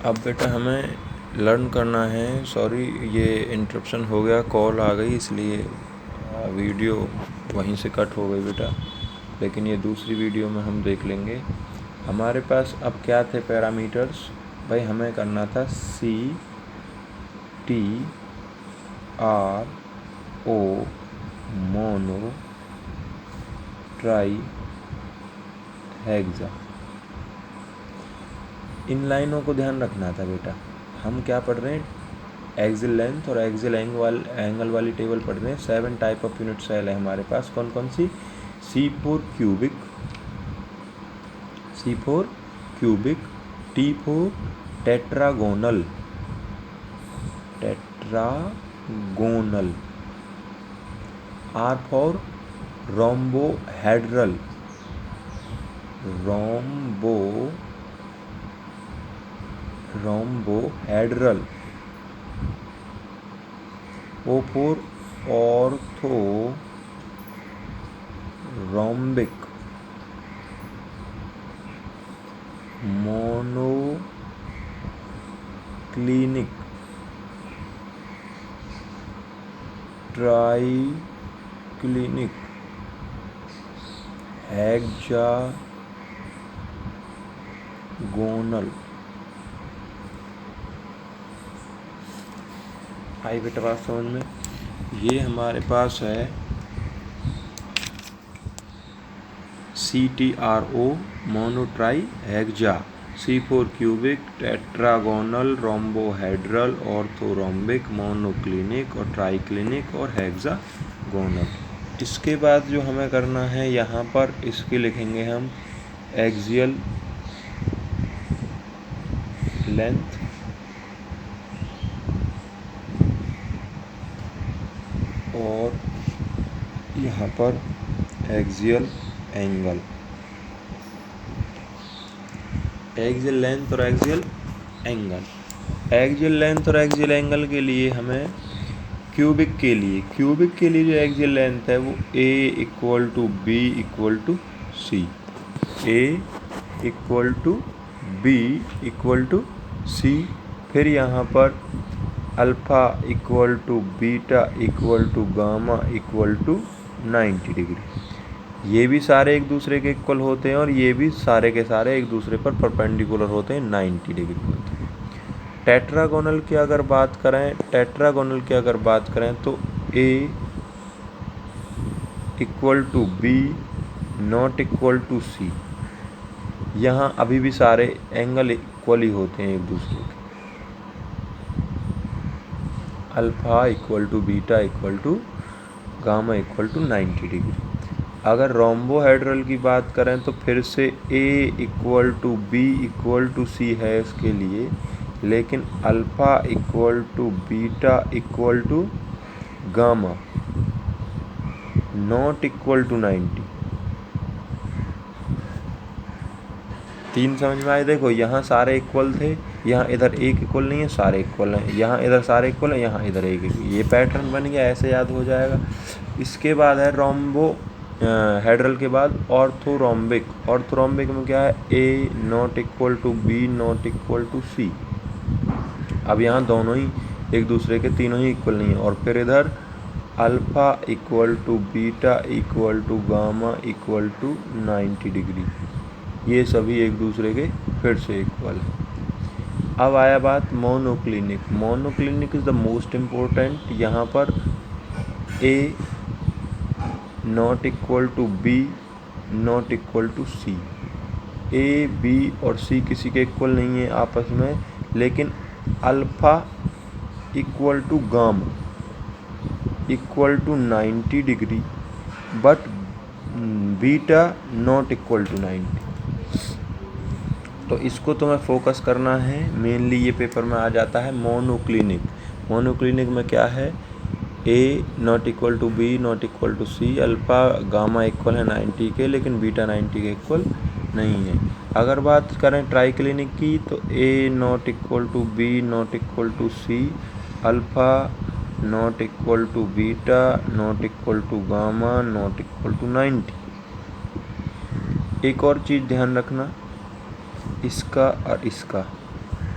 अब बेटा हमें लर्न करना है। सॉरी ये इंटरप्शन हो गया, कॉल आ गई, इसलिए वीडियो वहीं से कट हो गई बेटा, लेकिन ये दूसरी वीडियो में हम देख लेंगे। हमारे पास अब क्या थे पैरामीटर्स भाई, हमें करना था C T R O mono tri hexa. इन लाइनों को ध्यान रखना था बेटा। हम क्या पढ़ रहे हैं, एक्सियल लेंथ और एक्सियल एंगल वाली टेबल पढ़ रहे हैं। 7 टाइप ऑफ यूनिट सेल है हमारे पास। कौन कौन सी? C4 cubic, T4 tetragonal, R4 rhombohedral, O4 orthorhombic, monoclinic, triclinic, hexagonal. आई बेटा बात समझ में? ये हमारे पास है CTRO mono tri hexa, C4 cubic, tetragonal, rhombohedral, orthorhombic, monoclinic और ट्राइक्लिनिक और हेक्सागोनल। इसके बाद जो हमें करना है यहाँ पर, इसके लिखेंगे हम एक्सियल लेंथ और यहाँ पर एक्सियल एंगल। एक्सियल लेंथ और एक्सियल एंगल। एक्सियल लेंथ और एक्सियल एंगल के लिए हमें क्यूबिक के लिए जो एक्सियल लेंथ है वो A = B = C, A = B = C। फिर यहाँ पर अल्फ़ा = बीटा = गामा = 90 डिग्री। ये भी सारे एक दूसरे के इक्वल होते हैं और ये भी सारे के सारे एक दूसरे पर परपेंडिकुलर होते हैं, 90 डिग्री होते हैं। टेट्रागोनल की अगर बात करें तो A = B ≠ C। यहाँ अभी भी सारे एंगल इक्वल ही होते हैं एक दूसरे के। Alpha = beta = gamma = 90 degree. अगर रोम्बोहेड्रल की बात करें तो फिर से A = B = C है इसके लिए, लेकिन अल्फ़ा = बीटा = गामा ≠ 90। 3 समझ में आए? देखो यहाँ सारे इक्वल थे, यहाँ इधर एक इक्वल नहीं है, सारे इक्वल हैं। यहाँ इधर सारे इक्वल हैं, यहाँ इधर एक। ये पैटर्न बन गया, ऐसे याद हो जाएगा। इसके बाद है रोम्बोहेड्रल के बाद ऑर्थोरोम्बिक। ऑर्थोरोम्बिक में क्या है? A ≠ B ≠ C। अब यहाँ दोनों ही एक दूसरे के, तीनों ही इक्वल नहीं है। और फिर इधर अल्फ़ा = बीटा = गामा = 90 डिग्री। ये सभी एक दूसरे के फिर से इक्वल है। अब आया बात monoclinic. Monoclinic is the most important. यहाँ पर A ≠ B ≠ C। A, B और C किसी के इक्वल नहीं है आपस में, लेकिन alpha = gamma = 90 degree, but beta ≠ 90। तो इसको तुम्हें फोकस करना है, मेनली ये पेपर में आ जाता है। मोनोक्लिनिक में क्या है? A ≠ B ≠ C। Alpha gamma equal है 90 के, लेकिन बीटा 90 के इक्वल नहीं है। अगर बात करें ट्राइक्लिनिक की तो A ≠ B ≠ C, alpha ≠ beta ≠ gamma ≠ 90। एक और चीज़ ध्यान रखना, इसका और इसका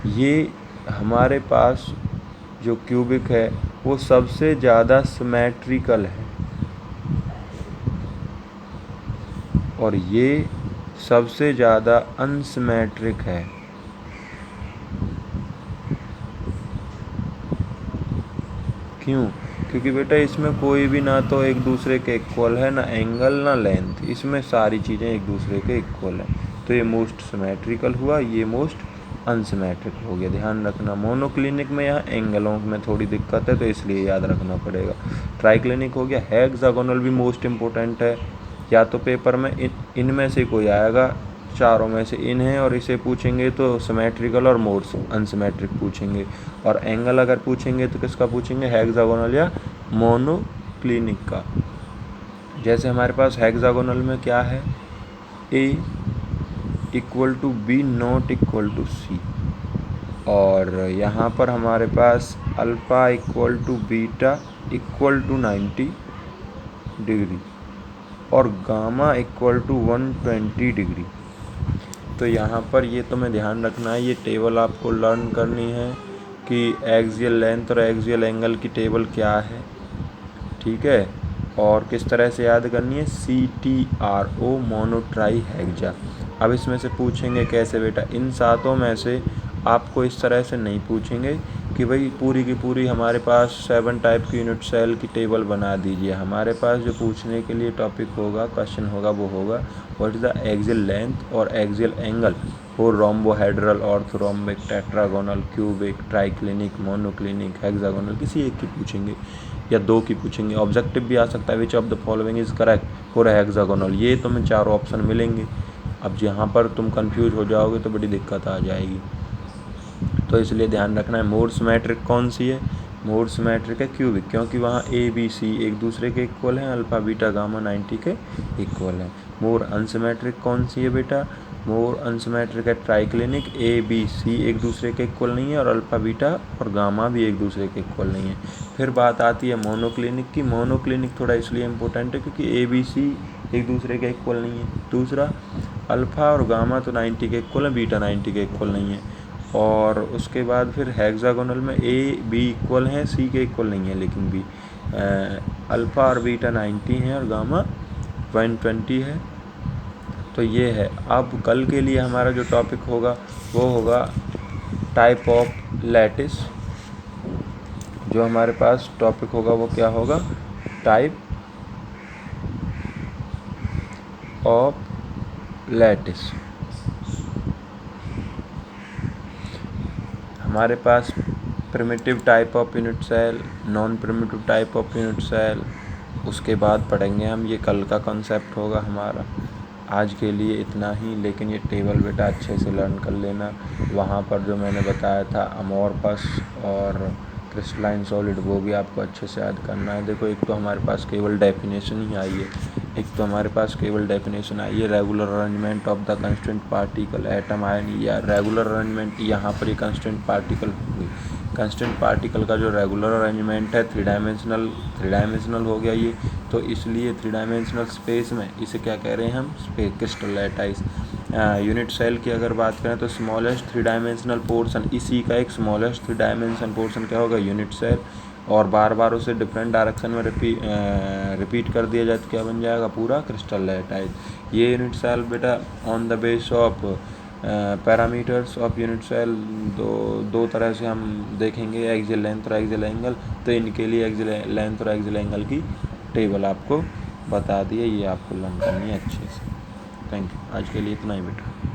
ये हमारे पास जो क्यूबिक है वो सबसे ज़्यादा सिमेट्रिकल है और ये सबसे ज़्यादा अनसिमेट्रिक है। क्यों? क्योंकि बेटा इसमें कोई भी ना तो एक दूसरे के इक्वल है, ना एंगल ना लेंथ, इसमें सारी चीज़ें एक दूसरे के इक्वल हैं। तो ये मोस्ट सिमेट्रिकल हुआ, ये मोस्ट अनसिमेट्रिक हो गया। ध्यान रखना मोनोक्लिनिक में यहाँ एंगलों में थोड़ी दिक्कत है तो इसलिए याद रखना पड़ेगा। ट्राइक्लिनिक हो गया। हेक्सागोनल भी मोस्ट इम्पोर्टेंट है, या तो पेपर में इनमें से कोई आएगा, चारों में से इन है और इसे पूछेंगे तो सिमेट्रिकल और मोस्ट अनसिमेट्रिक पूछेंगे, और एंगल अगर पूछेंगे तो किसका पूछेंगे, हेक्सागोनल या मोनोक्लिनिक का। जैसे हमारे पास हेक्सागोनल में क्या है, a equal to b not equal to c, और यहाँ पर हमारे पास alpha equal to beta equal to 90 degree और गामा इक्वल टू 120 डिग्री। तो यहाँ पर ये तुम्हें ध्यान रखना है, ये टेबल आपको लर्न करनी है कि एक्सियल लेंथ और एक्सियल एंगल की टेबल क्या है, ठीक है, और किस तरह से याद करनी है, CTRO मोनोट्राई हेक्सा। अब इसमें से पूछेंगे कैसे बेटा, इन सातों में से आपको इस तरह से नहीं पूछेंगे कि भाई पूरी की पूरी हमारे पास 7 टाइप की यूनिट सेल की टेबल बना दीजिए। हमारे पास जो पूछने के लिए टॉपिक होगा, क्वेश्चन होगा, वो होगा what is the axial length और axial angle for rhombohedral, orthorhombic, tetragonal, cubic, triclinic, monoclinic, hexagonal, किसी एक की पूछेंगे या दो की पूछेंगे। ऑब्जेक्टिव भी आ सकता है, which of the following is correct for hexagonal. ये तुम्हें चारों ऑप्शन मिलेंगे। अब यहाँ पर तुम कंफ्यूज हो जाओगे तो बड़ी दिक्कत आ जाएगी, तो इसलिए ध्यान रखना है। मोर सिमेट्रिक कौन सी है, मोर सिमेट्रिक है क्यूबिक, क्योंकि वहाँ ए बी सी एक दूसरे के इक्वल हैं, अल्फ़ा बीटा गामा 90 के इक्वल हैं। मोर अनसिमेट्रिक कौन सी है बेटा, मोर अनसिमेट्रिक है ट्राइक्लिनिक, ए बी सी एक दूसरे के इक्वल नहीं है और अल्फ़ा बीटा और गामा भी एक दूसरे के इक्वल नहीं है। फिर बात आती है मोनोक्लिनिक की। मोनोक्लिनिक थोड़ा इसलिए इम्पोर्टेंट है क्योंकि ए बी सी एक दूसरे के इक्वल नहीं है। दूसरा, अल्फ़ा और गामा तो 90 के इक्वल है, बीटा 90 के इक्वल नहीं है। और उसके बाद फिर हेक्सागोनल में ए बी इक्वल हैं, सी के इक्वल नहीं है, लेकिन बी अल्फ़ा और बीटा 90 हैं और गामा 120 है। तो ये है। अब कल के लिए हमारा जो टॉपिक होगा वो होगा टाइप ऑफ लैटिस। जो हमारे पास टॉपिक होगा वो क्या होगा, टाइप ऑफ लैटिस। हमारे पास primitive type of unit cell, non primitive type of unit cell, उसके बाद पढ़ेंगे हम, ये कल का कॉन्सेप्ट होगा हमारा। आज के लिए इतना ही, लेकिन ये टेबल बेटा अच्छे से लर्न कर लेना। वहाँ पर जो मैंने बताया था अमोर्फस और क्रिस्टलाइन सॉलिड, वो भी आपको अच्छे से याद करना है। देखो, एक तो हमारे पास केवल डेफिनेशन ही आई है, regular arrangement of the constant particle atom ion, या रेगुलर अरेंजमेंट, यहाँ पर ये कंस्टेंट पार्टिकल हुई। कंस्टेंट पार्टिकल का जो रेगुलर अरेंजमेंट है थ्री डायमेंशनल हो गया ये, तो इसलिए थ्री डायमेंशनल स्पेस में इसे क्या कह रहे हैं हम, स्पेस क्रिस्टल लैटाइस। यूनिट सेल की अगर बात करें तो स्मॉलेस्ट थ्री डायमेंशनल पोर्शन, इसी का एक स्मॉलेस्ट थ्री डायमेंशन पोर्शन क्या होगा, यूनिट सेल, और बार बार उसे डिफरेंट डायरेक्शन में रिपीट कर दिया जाए तो क्या बन जाएगा, पूरा क्रिस्टल लैटाइस। ये यूनिट सेल बेटा on the base of parameters of unit cell दो तरह से हम देखेंगे, एक्सियल लेंथ और एक्सियल एंगल। तो इनके लिए एक्सियल लेंथ और एक्सियल एंगल की टेबल आपको बता दिए, ये आपको लर्न करनी है अच्छे से। Thank you. आज के लिए इतना ही बेटा।